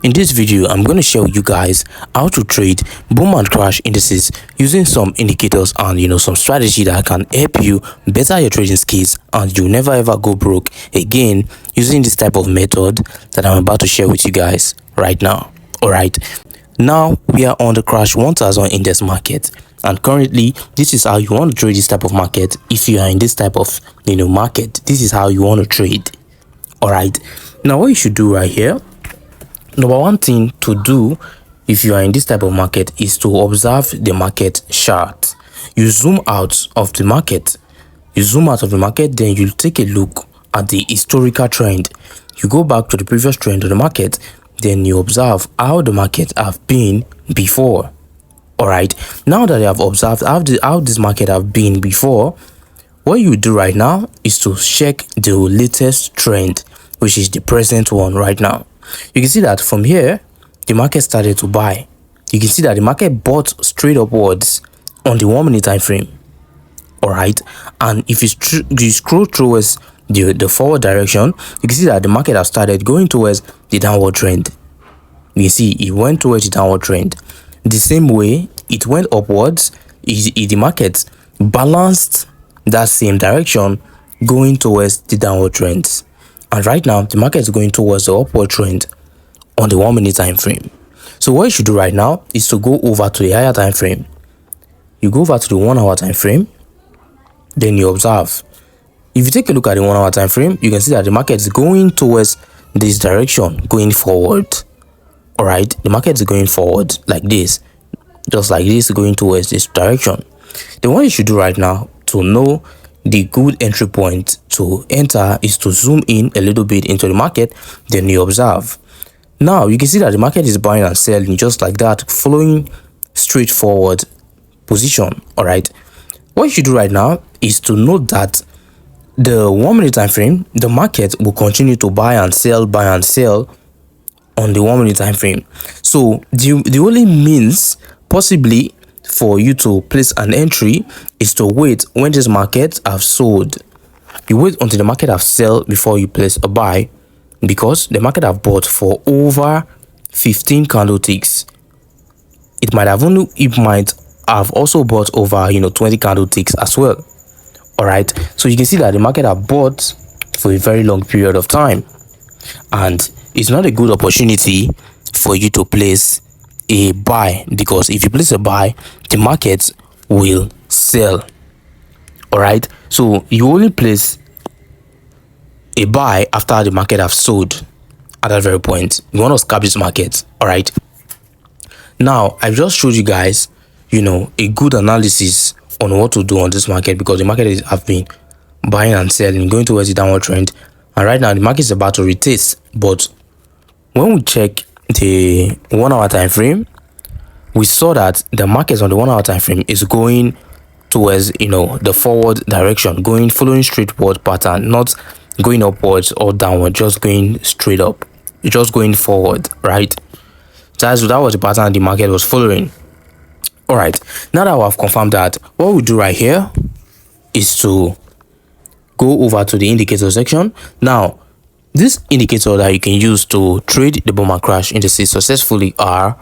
In this video, I'm going to show you guys how to trade boom and crash indices using some indicators and some strategy that can help you better your trading skills, and you'll never ever go broke again using this type of method that I'm about to share with you guys right now. Alright, now we are on the crash 1000 index market, and currently this is how you want to trade this type of market. If you are in this type of market, this is how you want to trade. Alright, now what you should do right here, number one thing to do if you are in this type of market is to observe the market chart. You zoom out of the market, then you take a look at the historical trend. You go back to the previous trend of the market, then you observe how the market have been before. All right, now that you have observed how this market have been before, what you do right now is to check the latest trend, which is the present one right now. You can see that from here the market started to buy. You can see that the market bought straight upwards on the 1 minute time frame. All right, and if you scroll towards the forward direction, you can see that the market has started going towards the downward trend. You can see it went towards the downward trend. The same way it went upwards, the market balanced that same direction going towards the downward trends. And right now the market is going towards the upward trend on the 1 minute time frame. So what you should do right now is to go over to the higher time frame. You go over to the 1 hour time frame, then you observe. If you take a look at the 1 hour time frame, you can see that the market is going towards this direction, going forward. All right, the market is going forward like this, just like this, going towards this direction. Then what you should do right now to know the good entry point to enter is to zoom in a little bit into the market, then you observe. Now you can see that the market is buying and selling just like that, following straightforward position. All right, what you should do right now is to note that the 1 minute time frame, the market will continue to buy and sell on the 1 minute time frame. So the only means possibly for you to place an entry is to wait when this market have sold. You wait until the market have sold before you place a buy, because the market have bought for over 15 candlesticks. It might have also bought over 20 candlesticks as well. All right, so you can see that the market have bought for a very long period of time, and it's not a good opportunity for you to place a buy, because if you place a buy, the market will sell. All right, so you only place a buy after the market have sold. At that very point, you want to scalp this market. All right, now I just showed you guys a good analysis on what to do on this market, because the market have been buying and selling, going towards the downward trend, and right now the market is about to retest. But when we check the 1 hour time frame, we saw that the market on the 1 hour time frame is going towards the forward direction, following straightforward pattern, not going upwards or downward, just going straight up, just going forward, right? That was the pattern the market was following. All right, now that we have confirmed that, what we do right here is to go over to the indicator section. Now this indicator that you can use to trade the boom and crash indices successfully are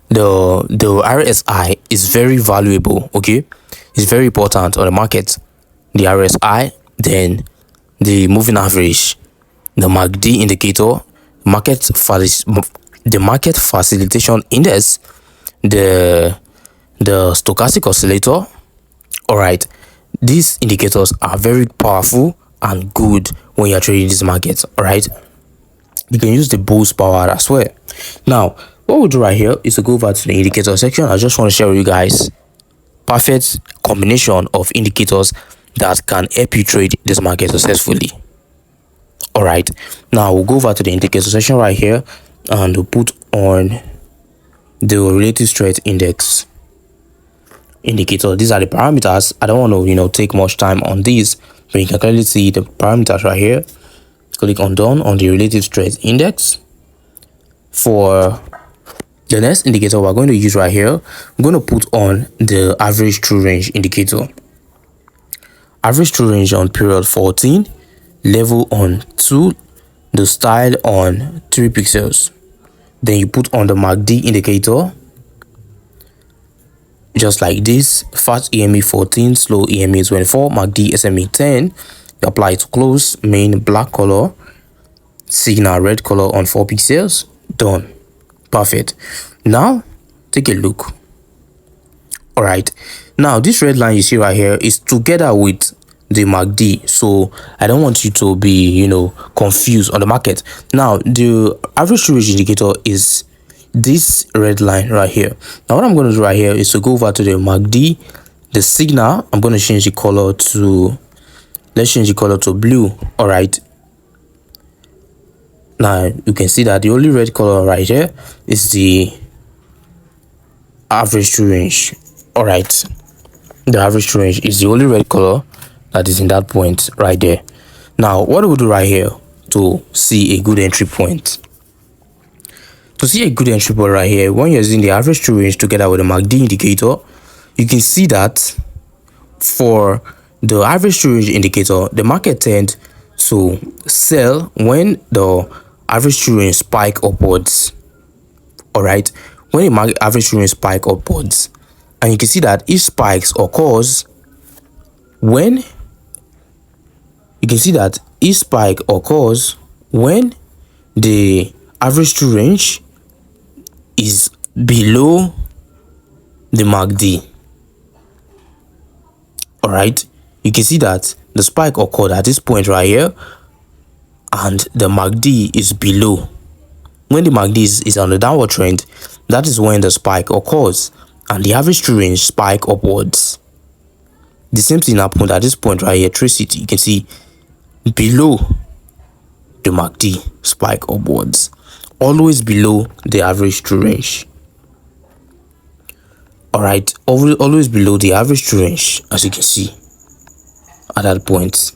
the RSI is very valuable. Okay, it's very important on the market. The RSI, then the moving average, the MACD indicator, the market facilitation index, the stochastic oscillator. All right, these indicators are very powerful and good when you're trading this market. All right, you can use the boost power as well. Now what we'll do right here is to go over to the indicator section. I just want to share with you guys perfect combination of indicators that can help you trade this market successfully. All right, now we'll go over to the indicator section right here, and we'll put on the relative strength index indicator. These are the parameters. I don't want to take much time on these, but you can clearly see the parameters right here. Click on done on the relative strength index. For the next indicator we're going to use right here, I'm going to put on the average true range indicator. Average true range on period 14, level on 2, the style on 3 pixels. then you put on the MACD indicator just like this. Fast EMA 14, slow EMA 24, MACD SMA 10. You apply it to close, main black color, signal red color on 4 pixels. Done. Perfect. Now take a look. All right, now this red line you see right here is together with the MACD, so I don't want you to be confused on the market. Now the average true range indicator is this red line right here. Now what I'm going to do right here is to go over to the MACD, the signal. I'm going to change the color to, let's change the color to blue. All right, now you can see that the only red color right here is the average true range. All right, the average true range is the only red color that is in that point right there. Now what do we do right here to see a good entry point? To see a good entry point right here, when you're using the average true range together with the MACD indicator, you can see that for the average true range indicator, the market tends to sell when the average true range spike upwards. All right, when the average true range spike upwards, and you can see that each spikes occurs when, you can see that each spike occurs when the average true range is below the MACD. All right, you can see that the spike occurred at this point right here, and the MACD is below. When the MACD is on the downward trend, that is when the spike occurs and the average true range spike upwards. The same thing happened at this point right here, Tricity. You can see below the MACD spike upwards, always below the average true range. All right, always below the average true range, as you can see at that point.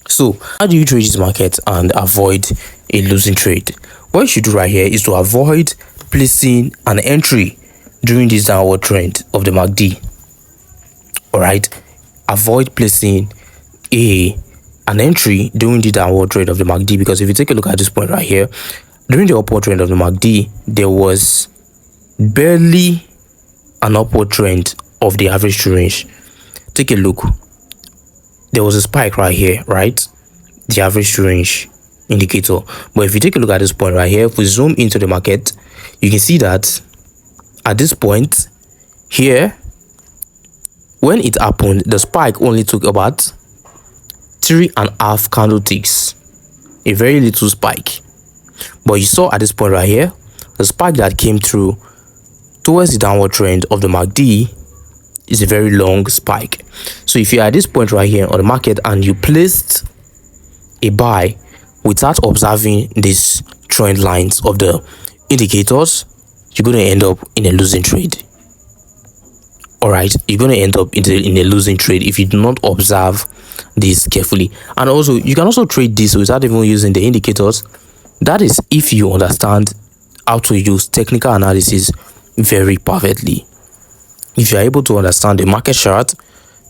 So how do you trade this market and avoid a losing trade? What you should do right here is to avoid placing an entry during this downward trend of the MACD. All right, avoid placing an entry during the downward trend of the MACD, because if you take a look at this point right here, during the upward trend of the MACD, there was barely an upward trend of the average true range. Take a look. There was a spike right here, right? The average true range indicator. But if you take a look at this point right here, if we zoom into the market, you can see that at this point here, when it happened, the spike only took about 3.5 candlesticks, a very little spike. But you saw at this point right here, the spike that came through towards the downward trend of the MACD is a very long spike. So if you're at this point right here on the market and you placed a buy without observing these trend lines of the indicators, you're going to end up in a losing trade. All right, you're going to end up in a losing trade if you do not observe this carefully. And also, you can also trade this without even using the indicators. That is if you understand how to use technical analysis very perfectly. If you're able to understand the market chart,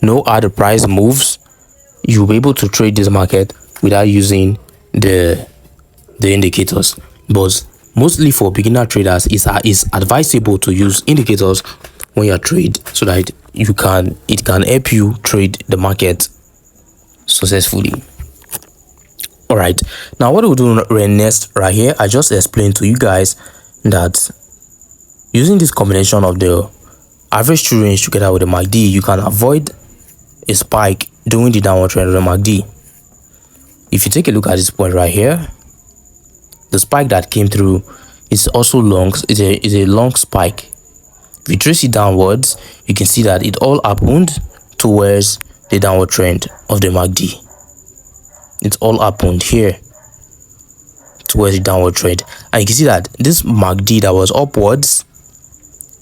know how the price moves, you'll be able to trade this market without using the indicators. But mostly for beginner traders, it's advisable to use indicators when you trade, so that it can help you trade the market successfully. All right, now what we'll do next right here, I just explained to you guys that using this combination of the average true range together with the MACD, you can avoid a spike during the downward trend of the MACD. If you take a look at this point right here, the spike that came through is also long. It's a long spike. If you trace it downwards, you can see that it all happened towards the downward trend of the MACD. It all happened here towards the downward trend, and you can see that this MACD that was upwards,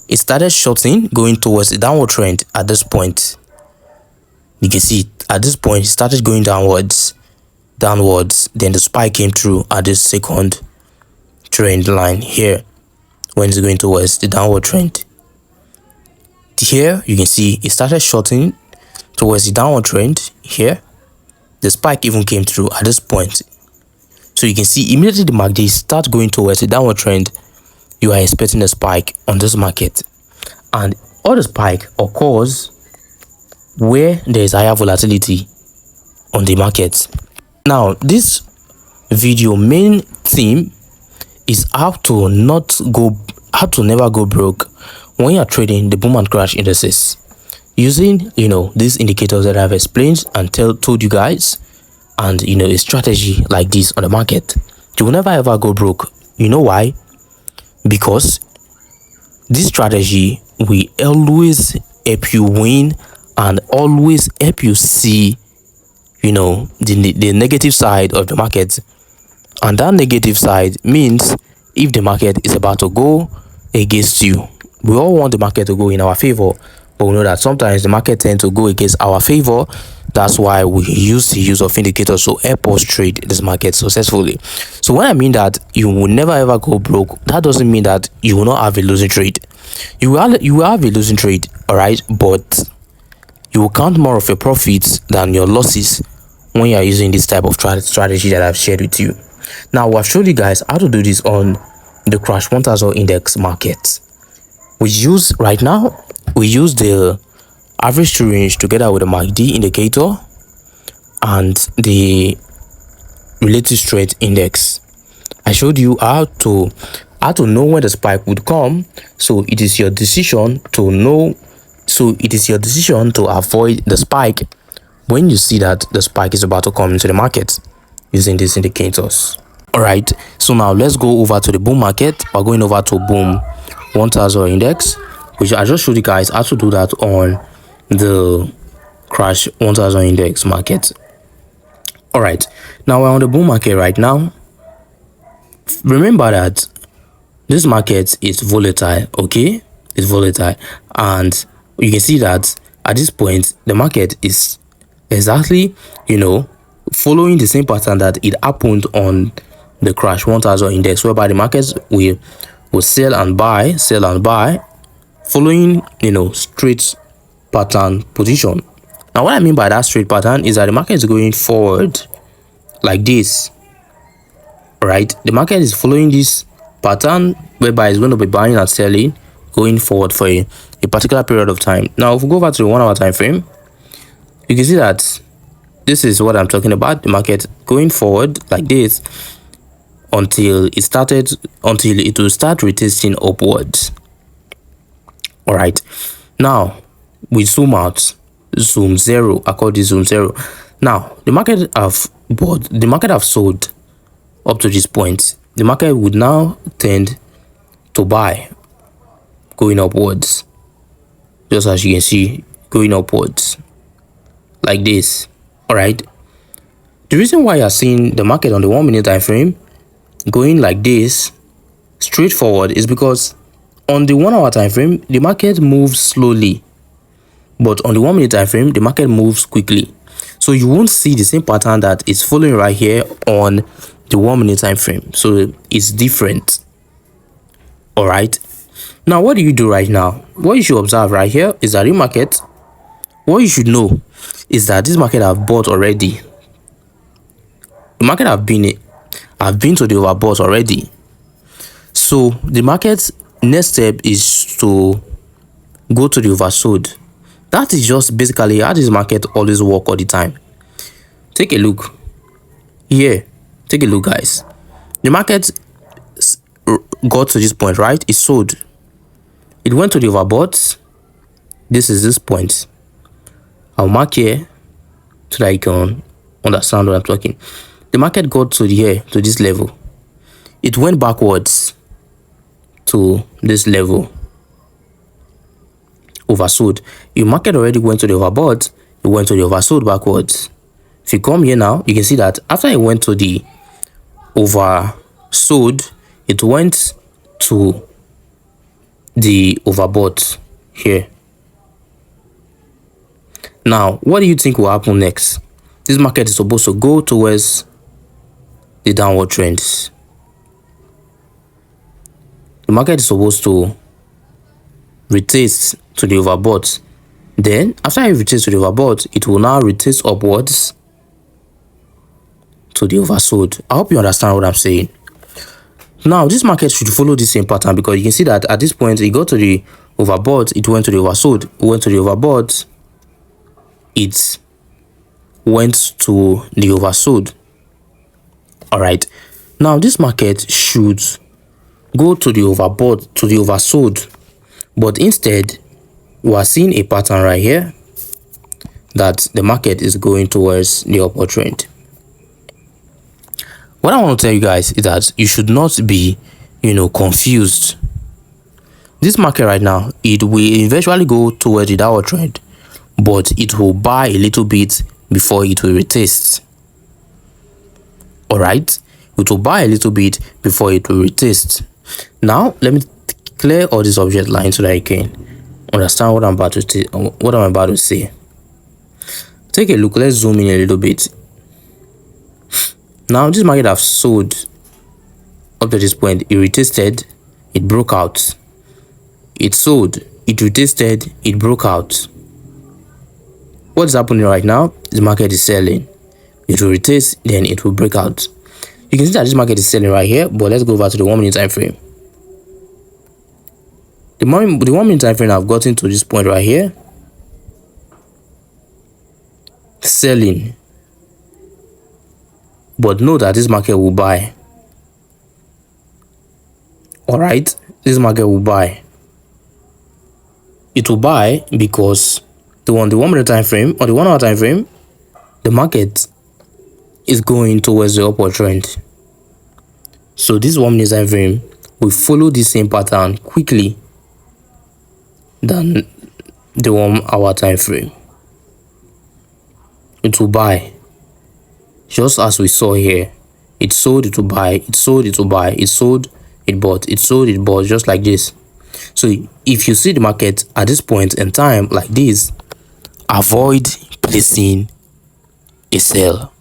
it started shorting going towards the downward trend at this point. You can see at this point it started going downwards, then the spike came through at this second trend line here when it's going towards the downward trend. Here you can see it started shorting towards the downward trend here. The spike even came through at this point. So So you can see immediately the MACD start going towards a downward trend, you are expecting a spike on this market. And all the spike occurs where there is higher volatility on the market. Now, this video main theme is how to never go broke when you're trading the boom and crash indices using these indicators that I've explained and told you guys, and a strategy like this on the market. You will never ever go broke. You know why? Because this strategy will always help you win and always help you see the negative side of the market. And that negative side means if the market is about to go against you, we all want the market to go in our favor, but we know that sometimes the market tends to go against our favor. That's why we use the use of indicators to help us trade this market successfully. So when I mean that you will never ever go broke, that doesn't mean that you will not have a losing trade. You will have a losing trade, all right, but you will count more of your profits than your losses when you are using this type of strategy that I've shared with you. Now, I've showed you guys how to do this on the Crash 1000 index market. We use the average true range together with the MACD indicator and the relative strength index. I showed you how to know when the spike would come, so it is your decision to avoid the spike when you see that the spike is about to come into the market using these indicators. All right, so now let's go over to the boom market. We're going over to boom 1000 index, which I just showed you guys how to do that on the Crash 1000 index market. All right, now we're on the boom market right now. Remember that this market is volatile, okay? It's volatile, and you can see that at this point the market is exactly following the same pattern that it happened on the Crash 1000 index, whereby the markets will sell and buy, following straight pattern position. Now what I mean by that straight pattern is that the market is going forward like this. All right, the market is following this pattern whereby it's going to be buying and selling going forward for a particular period of time. Now if we go over to the 1 hour time frame, you can see that this is what I'm talking about. The market going forward like this until it will start retesting upwards. All right, now we zoom out, zoom zero. I call this zoom zero. Now the market have sold up to this point. The market would now tend to buy going upwards, just as you can see, going upwards like this. All right, the reason why you're seeing the market on the 1 minute time frame going like this straightforward is because on the 1 hour time frame the market moves slowly, but on the 1 minute time frame the market moves quickly. So you won't see the same pattern that is following right here on the 1 minute time frame. So it's different. All right, now what do you do right now? What you should observe right here is that the market, what you should know is that this market have bought already. The market have been to the overbought already. So the market's next step is to go to the oversold. That is just basically how this market always work all the time. Take a look here. Take a look, guys. The market got to this point, right? It sold. It went to the overbought. This is this point. I'll mark here so that you can understand what I'm talking. The market got to this level. It went backwards to this level. Oversold. Your market already went to the overbought. It went to the oversold backwards. If you come here now, you can see that after it went to the oversold, it went to the overbought here. Now, what do you think will happen next? This market is supposed to go towards the downward trends. The market is supposed to retest to the overbought. Then, after it retests to the overbought, it will now retest upwards to the oversold. I hope you understand what I'm saying. Now, this market should follow the same pattern, because you can see that at this point, it got to the overbought, it went to the oversold, went to the overbought, it went to the oversold. All right. Now, this market should go to the overbought, to the oversold, but instead, we are seeing a pattern right here that the market is going towards the upward trend. What I want to tell you guys is that you should not be, confused. This market right now, it will eventually go towards the downward trend, but it will buy a little bit before it will retest. All right, it will buy a little bit before it will retest. Now, let me clear all these object lines so that you can understand what I'm about to say. Take a look. Let's zoom in a little bit. Now, this market have sold up to this point. It retested, it broke out. It sold, it retested, it broke out. What's happening right now? The market is selling. It will retest, then it will break out. You can see that this market is selling right here, but let's go over to the 1 minute time frame. The 1 minute time frame, I've gotten to this point right here. Selling. But know that this market will buy. All right, this market will buy. It will buy because on the 1 minute time frame or the 1 hour time frame, the market is going towards the upward trend. So this 1 minute time frame will follow the same pattern quickly than the 1 hour time frame. It will buy, just as we saw here. It sold, it will buy, it sold, it will buy, it sold, it bought, it sold, it bought, just like this. So if you see the market at this point in time like this, avoid placing a sell.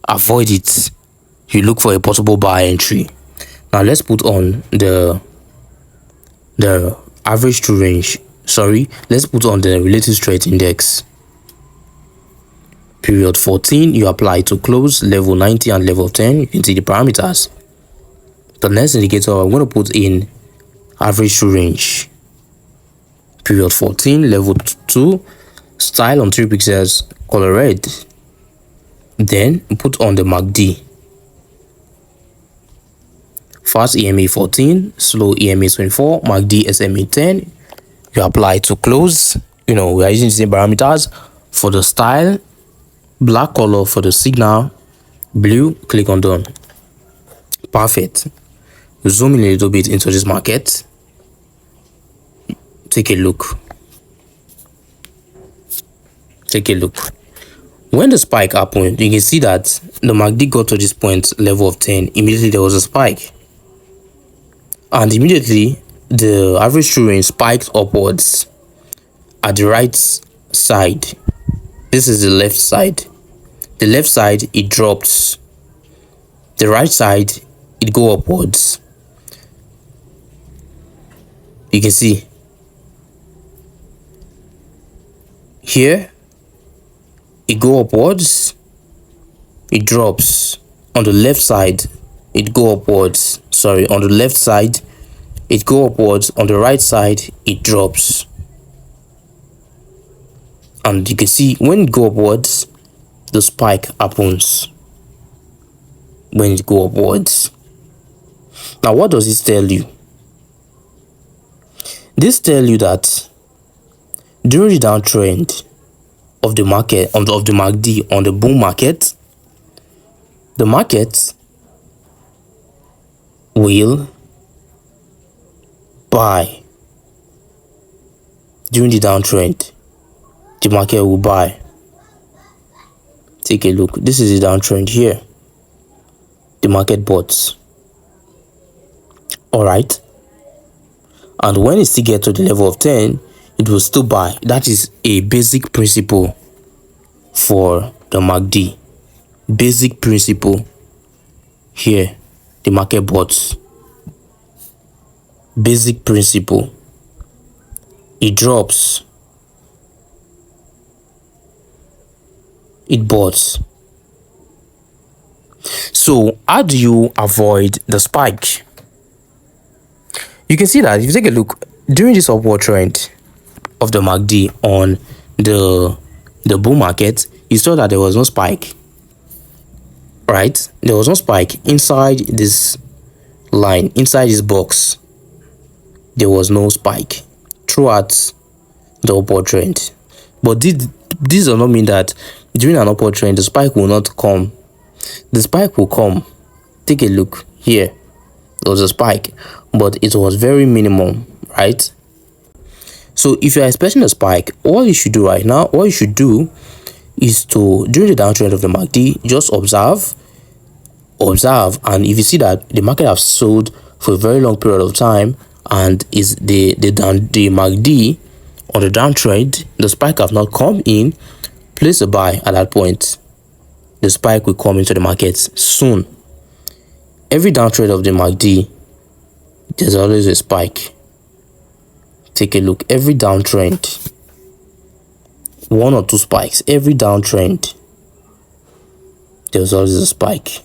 Avoid it. You look for a possible buy entry. Now let's put on the average true range. Let's put on the relative strength index. Period 14, you apply to close, level 90 and level 10. You can see the parameters. The next indicator, I'm going to put in average true range. Period 14, level 2, style on 3 pixels, color red. Then put on the MACD. Fast EMA 14, slow EMA 24, MACD SMA 10. You apply to close. We are using the same parameters for the style. Black color for the signal, blue, click on done. Perfect. Zoom in a little bit into this market. Take a look. When the spike happened, you can see that the MACD got to this point, level of 10. Immediately there was a spike, and immediately the average true range spiked upwards at the right side. This is the left side. The left side, it drops. The right side, it go upwards. You can see here, it go upwards, it drops. On the left side, it go upwards. On the left side, it go upwards. On the right side, it drops. And you can see when it go upwards, the spike happens. When it go upwards. Now, what does this tell you? This tell you that during the downtrend of the market, of the MACD on the bull market, the market will buy. During the downtrend, the market will buy. Take a look. This is the downtrend here. The market bought. All right. And when it still gets to the level of 10, it will still buy. That is a basic principle for the MACD. Basic principle. Here, the market bought. Basic principle. It drops. It bought. So how do you avoid the spike? You can see that if you take a look during this upward trend of the MACD on the bull market, you saw that there was no spike, right? There was no spike inside this line, inside this box. There was no spike throughout the upward trend. But this does not mean that during an upward trend the spike will not come. The spike will come. Take a look here. There was a spike, but it was very minimum, right? So if you're expecting a spike, all you should do right now, all you should do is to, during the downtrend of the MACD, just observe, and if you see that the market has sold for a very long period of time and is the MACD on the downtrend, the spike have not come in, place a buy at that point. The spike will come into the market soon. Every downtrend of the MACD, there's always a spike. Take a look. Every downtrend, one or two spikes. Every downtrend, there's always a spike.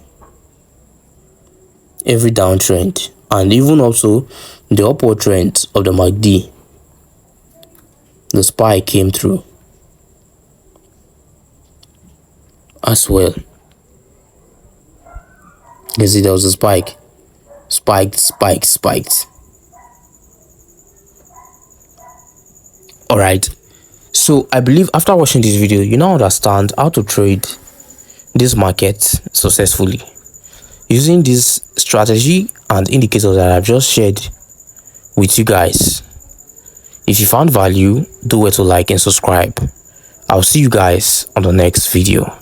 Every downtrend, and even also the upward trend of the MACD, the spike came through as well. You see there was a spike. Spiked. All right, so I believe after watching this video you now understand how to trade this market successfully using this strategy and indicators that I've just shared with you guys. If you found value, do well to like and subscribe. I'll see you guys on the next video.